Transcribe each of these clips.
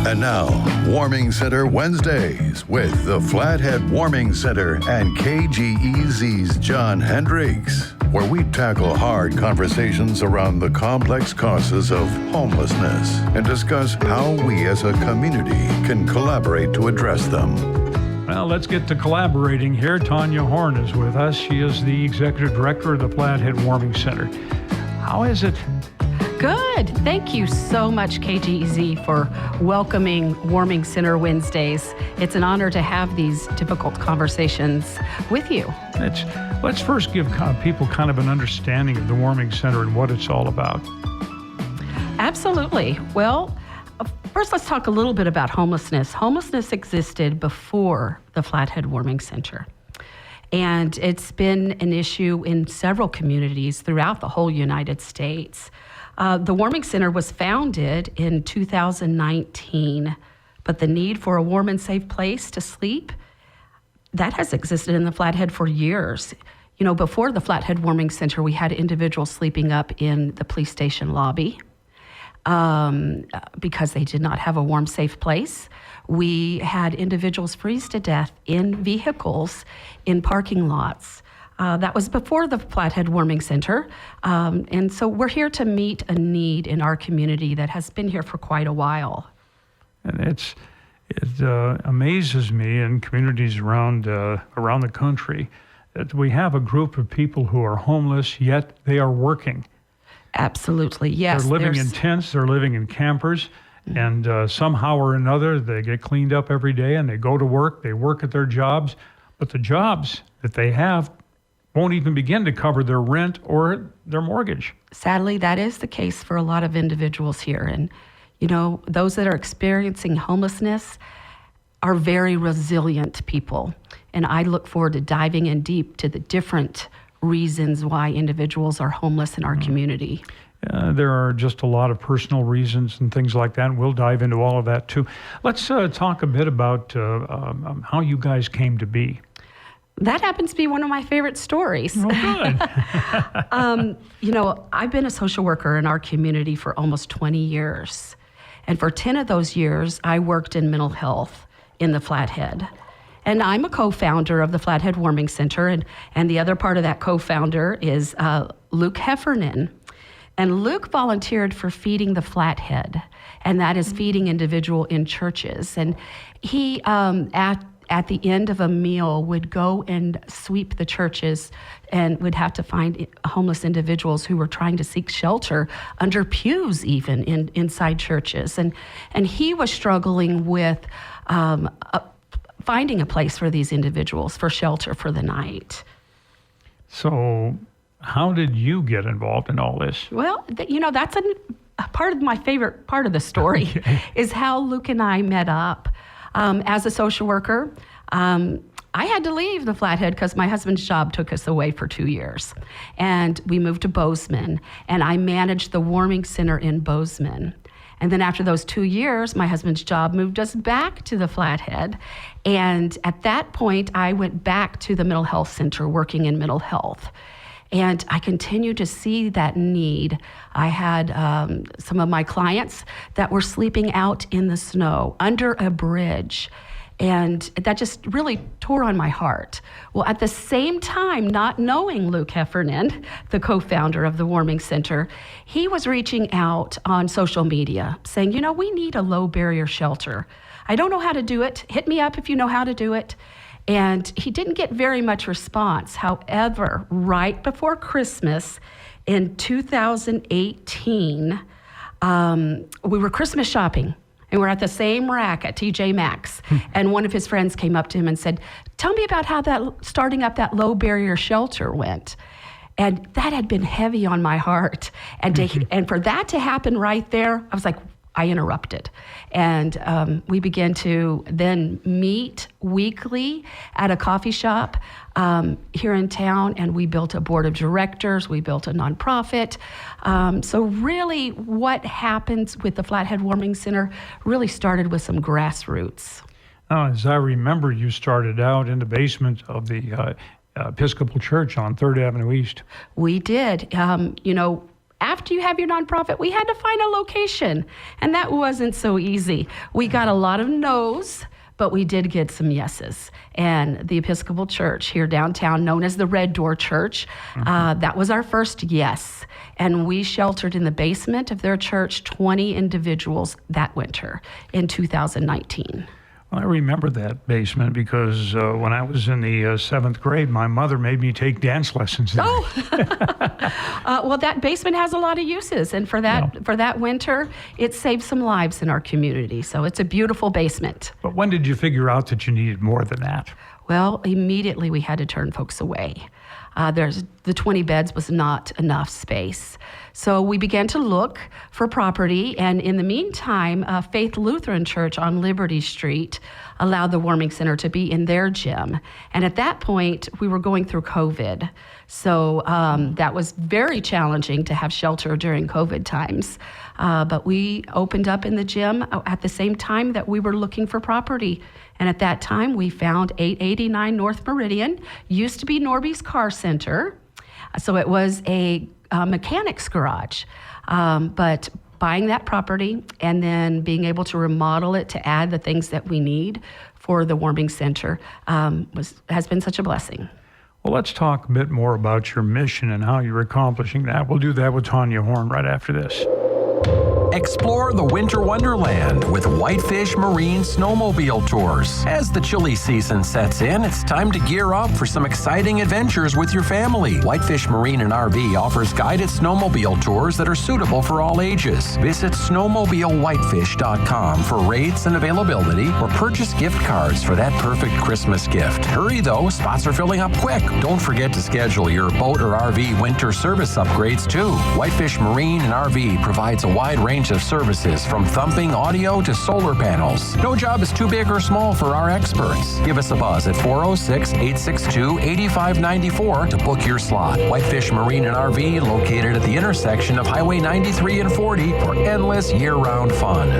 And now, Warming Center Wednesdays with the Flathead Warming Center and KGEZ's John Hendricks, where we tackle hard conversations around the complex causes of homelessness and discuss how we as a community can collaborate to address them. Well, let's get to collaborating here. Tonya Horn is with us. She is the Executive Director of the Flathead Warming Center. How is it? Good. Thank you so much, KGEZ, for welcoming Warming Center Wednesdays. It's an honor to have these difficult conversations with you. Let's first give people kind of an understanding of the Warming Center and what it's all about. Absolutely. Well, first let's talk a little bit about homelessness. Homelessness existed before the Flathead Warming Center. And it's been an issue in several communities throughout the whole United States. The Warming Center was founded in 2019, but the need for a warm and safe place to sleep, that has existed in the Flathead for years. You know, before the Flathead Warming Center, we had individuals sleeping up in the police station lobby because they did not have a warm, safe place. We had individuals freeze to death in vehicles in parking lots. That was before the Flathead Warming Center. And so we're here to meet a need in our community that has been here for quite a while. And it amazes me in communities around the country that we have a group of people who are homeless, yet they are working. Absolutely, yes. They're living in tents, they're living in campers, and somehow or another they get cleaned up every day and they go to work, they work at their jobs, but the jobs that they have won't even begin to cover their rent or their mortgage. Sadly, that is the case for a lot of individuals here. And, you know, those that are experiencing homelessness are very resilient people. And I look forward to diving in deep to the different reasons why individuals are homeless in our community. There are just a lot of personal reasons and things like that, and we'll dive into all of that too. Let's talk a bit about how you guys came to be. That happens to be one of my favorite stories. Oh, good. You know, I've been a social worker in our community for almost 20 years. And for 10 of those years, I worked in mental health in the Flathead. And I'm a co-founder of the Flathead Warming Center. And the other part of that co-founder is Luke Heffernan. And Luke volunteered for Feeding the Flathead. And that is feeding individuals in churches. And he, at the end of a meal, would go and sweep the churches and would have to find homeless individuals who were trying to seek shelter under pews even inside churches. And he was struggling with finding a place for these individuals for shelter for the night. So how did you get involved in all this? Well, you know, that's a part of my favorite part of the story is how Luke and I met up. As a social worker, I had to leave the Flathead because my husband's job took us away for 2 years. And we moved to Bozeman, and I managed the Warming Center in Bozeman. And then after those 2 years, my husband's job moved us back to the Flathead. And at that point, I went back to the mental health center working in mental health. And I continued to see that need. I had some of my clients that were sleeping out in the snow under a bridge. And that just really tore on my heart. Well, at the same time, not knowing Luke Heffernan, the co-founder of the Warming Center, he was reaching out on social media saying, you know, we need a low barrier shelter. I don't know how to do it. Hit me up if you know how to do it. And he didn't get very much response. However, right before Christmas in 2018, we were Christmas shopping. And we're at the same rack at TJ Maxx. And one of his friends came up to him and said, tell me about how starting up that low barrier shelter went. And that had been heavy on my heart. And and for that to happen right there, I was like, I interrupted. And we began to then meet weekly at a coffee shop here in town, and we built a board of directors, we built a nonprofit. So really what happens with the Flathead Warming Center really started with some grassroots. As I remember, you started out in the basement of the Episcopal Church on 3rd Avenue East. We did. after you have your nonprofit, we had to find a location. And that wasn't so easy. We got a lot of no's, but we did get some yeses. And the Episcopal Church here downtown, known as the Red Door Church, that was our first yes. And we sheltered in the basement of their church 20 individuals that winter in 2019. Well, I remember that basement because when I was in the 7th grade, my mother made me take dance lessons there. Well, that basement has a lot of uses, and for that winter, it saved some lives in our community. So it's a beautiful basement. But when did you figure out that you needed more than that? Well, immediately we had to turn folks away. The 20 beds was not enough space. So we began to look for property, and in the meantime, Faith Lutheran Church on Liberty Street allowed the warming center to be in their gym. And at that point, we were going through COVID. So that was very challenging to have shelter during COVID times. But we opened up in the gym at the same time that we were looking for property. And at that time, we found 889 North Meridian, used to be Norby's Car Center. So it was a mechanics garage. But buying that property and then being able to remodel it to add the things that we need for the warming center has been such a blessing. Well, let's talk a bit more about your mission and how you're accomplishing that. We'll do that with Tonya Horn right after this. Explore the Winter Wonderland with Whitefish Marine Snowmobile Tours. As the chilly season sets in, it's time to gear up for some exciting adventures with your family. Whitefish Marine and RV offers guided snowmobile tours that are suitable for all ages. Visit snowmobilewhitefish.com for rates and availability, or purchase gift cards for that perfect Christmas gift. Hurry though, spots are filling up quick. Don't forget to schedule your boat or RV winter service upgrades too. Whitefish Marine and RV provides a wide range of services, from thumping audio to solar panels. No job is too big or small for our experts. Give us a buzz at 406-862-8594 to book your slot. Whitefish Marine and RV, located at the intersection of Highway 93 and 40 for endless year-round fun.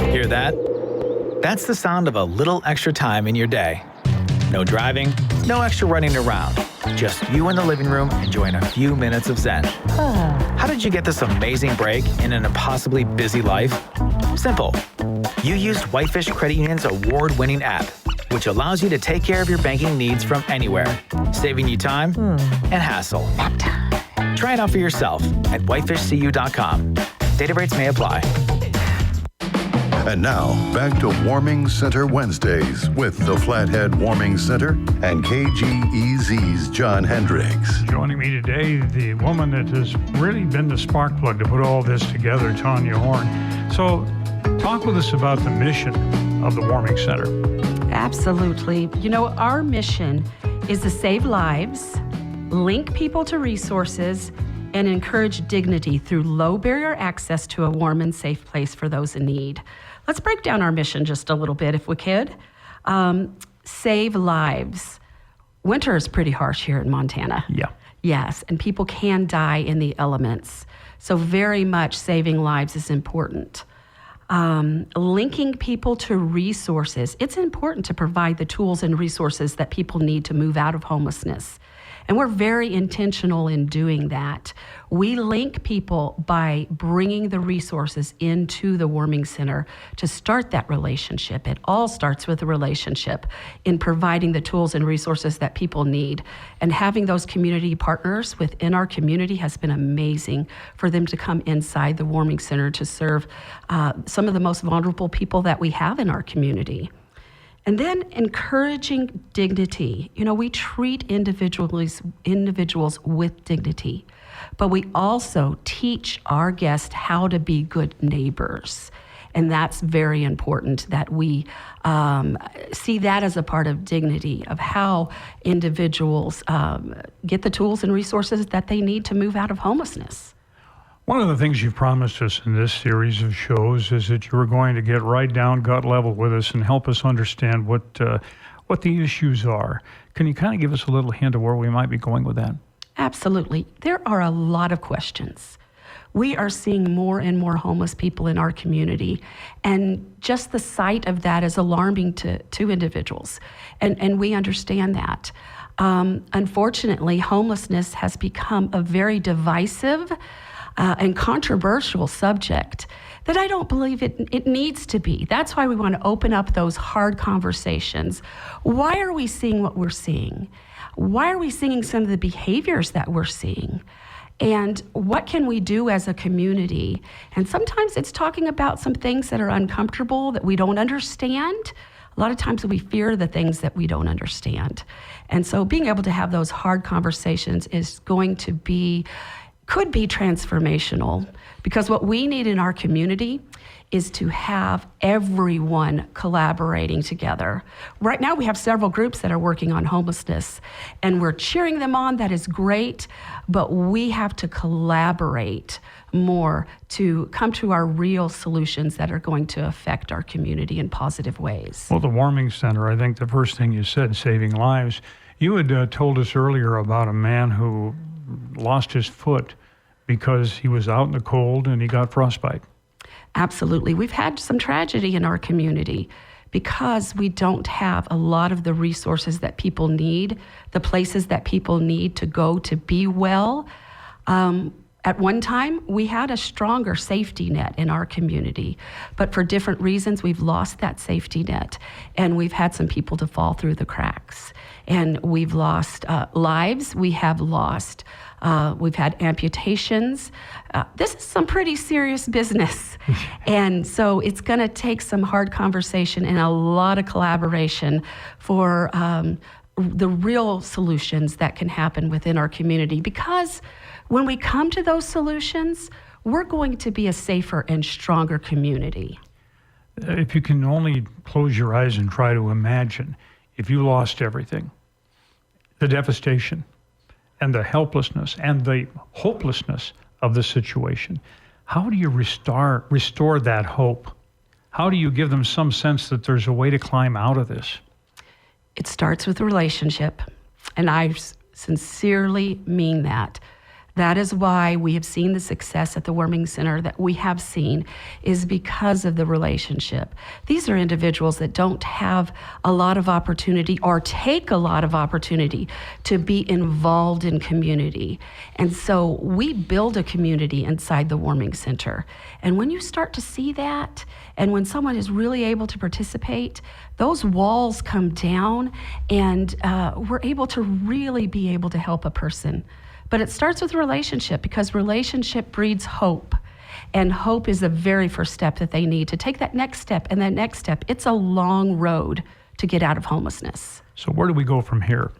Hear that? That's the sound of a little extra time in your day. No driving, no extra running around. Just you in the living room enjoying a few minutes of zen. How did you get this amazing break in an impossibly busy life? Simple. You used Whitefish Credit Union's award-winning app, which allows you to take care of your banking needs from anywhere, saving you time and hassle. Try it out for yourself at whitefishcu.com. Data rates may apply. And now, back to Warming Center Wednesdays with the Flathead Warming Center and KGEZ's John Hendricks. Joining me today, the woman that has really been the spark plug to put all this together, Tonya Horn. So, talk with us about the mission of the Warming Center. Absolutely. You know, our mission is to save lives, link people to resources, and encourage dignity through low barrier access to a warm and safe place for those in need. Let's break down our mission just a little bit if we could. Save lives. Winter is pretty harsh here in Montana. Yeah. Yes, and people can die in the elements. So very much saving lives is important. Linking people to resources. It's important to provide the tools and resources that people need to move out of homelessness. And we're very intentional in doing that. We link people by bringing the resources into the warming center to start that relationship. It all starts with a relationship in providing the tools and resources that people need. And having those community partners within our community has been amazing for them to come inside the warming center to serve some of the most vulnerable people that we have in our community. And then encouraging dignity. You know, we treat individuals with dignity, but we also teach our guests how to be good neighbors. And that's very important that we see that as a part of dignity, of how individuals get the tools and resources that they need to move out of homelessness. One of the things you've promised us in this series of shows is that you were going to get right down gut level with us and help us understand what the issues are. Can you kind of give us a little hint of where we might be going with that? Absolutely. There are a lot of questions. We are seeing more and more homeless people in our community, and just the sight of that is alarming to individuals, and we understand that. Unfortunately, homelessness has become a very divisive and controversial subject that I don't believe it needs to be. That's why we want to open up those hard conversations. Why are we seeing what we're seeing? Why are we seeing some of the behaviors that we're seeing? And what can we do as a community? And sometimes it's talking about some things that are uncomfortable, that we don't understand. A lot of times we fear the things that we don't understand. And so being able to have those hard conversations is going to be, could be transformational, because what we need in our community is to have everyone collaborating together. Right now we have several groups that are working on homelessness, and we're cheering them on. That is great, but we have to collaborate more to come to our real solutions that are going to affect our community in positive ways. Well, the warming center, I think the first thing you said, saving lives. You had told us earlier about a man who lost his foot because he was out in the cold and he got frostbite. Absolutely. We've had some tragedy in our community because we don't have a lot of the resources that people need, the places that people need to go to be well. At one time, we had a stronger safety net in our community, but for different reasons, we've lost that safety net, and we've had some people to fall through the cracks, and we've lost lives. We have lost. We've had amputations. This is some pretty serious business. And so it's going to take some hard conversation and a lot of collaboration for the real solutions that can happen within our community. Because when we come to those solutions, we're going to be a safer and stronger community. If you can only close your eyes and try to imagine, if you lost everything, the devastation, and the helplessness and the hopelessness of the situation, how do you restore that hope? How do you give them some sense that there's a way to climb out of this? It starts with a relationship, and I sincerely mean that. That is why we have seen the success at the Warming Center that we have seen, is because of the relationship. These are individuals that don't have a lot of opportunity or take a lot of opportunity to be involved in community. And so we build a community inside the Warming Center. And when you start to see that, and when someone is really able to participate, those walls come down, and we're able to really be able to help a person. But it starts with relationship, because relationship breeds hope. And hope is the very first step that they need to take that next step. And that next step, it's a long road to get out of homelessness. So where do we go from here?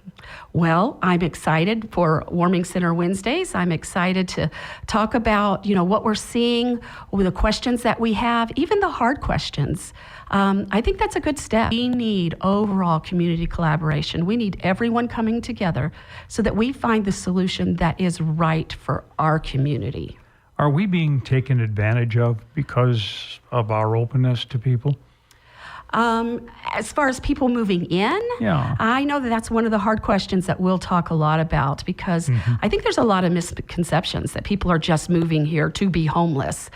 Well, I'm excited for Warming Center Wednesdays. I'm excited to talk about, what we're seeing, the questions that we have, even the hard questions. I think that's a good step. We need overall community collaboration. We need everyone coming together so that we find the solution that is right for our community. Are we being taken advantage of because of our openness to people? As far as people moving in, Yeah. I know that that's one of the hard questions that we'll talk a lot about, because I think there's a lot of misconceptions that people are just moving here to be homeless.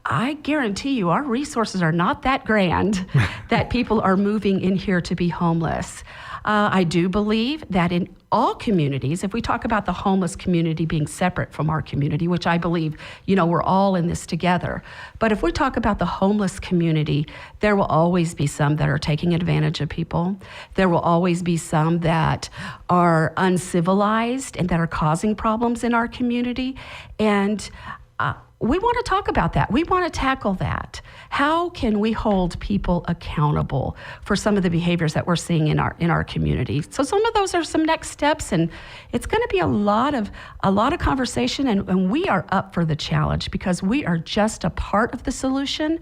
I guarantee you our resources are not that grand that people are moving in here to be homeless. I do believe that in all communities, if we talk about the homeless community being separate from our community, which I believe, we're all in this together. But if we talk about the homeless community, there will always be some that are taking advantage of people. There will always be some that are uncivilized and that are causing problems in our community. And we want to talk about that. We want to tackle that. How can we hold people accountable for some of the behaviors that we're seeing in our community? So some of those are some next steps, and it's going to be a lot of conversation, and we are up for the challenge, because we are just a part of the solution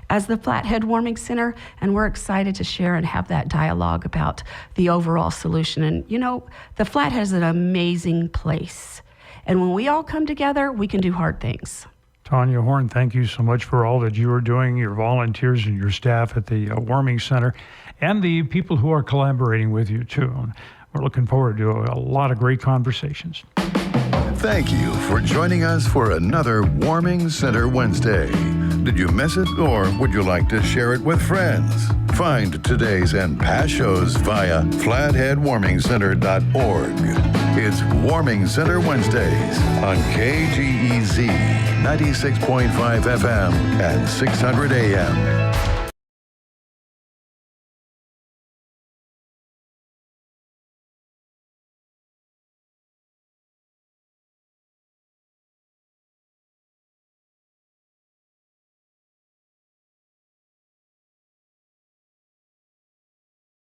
as the Flathead Warming Center, and we're excited to share and have that dialogue about the overall solution. And the Flathead is an amazing place, and when we all come together, we can do hard things. Tonya Horn, thank you so much for all that you are doing, your volunteers and your staff at the Warming Center, and the people who are collaborating with you, too. We're looking forward to a lot of great conversations. Thank you for joining us for another Warming Center Wednesday. Did you miss it, or would you like to share it with friends? Find today's and past shows via flatheadwarmingcenter.org. It's Warming Center Wednesdays on KGEZ 96.5 FM and 600 AM.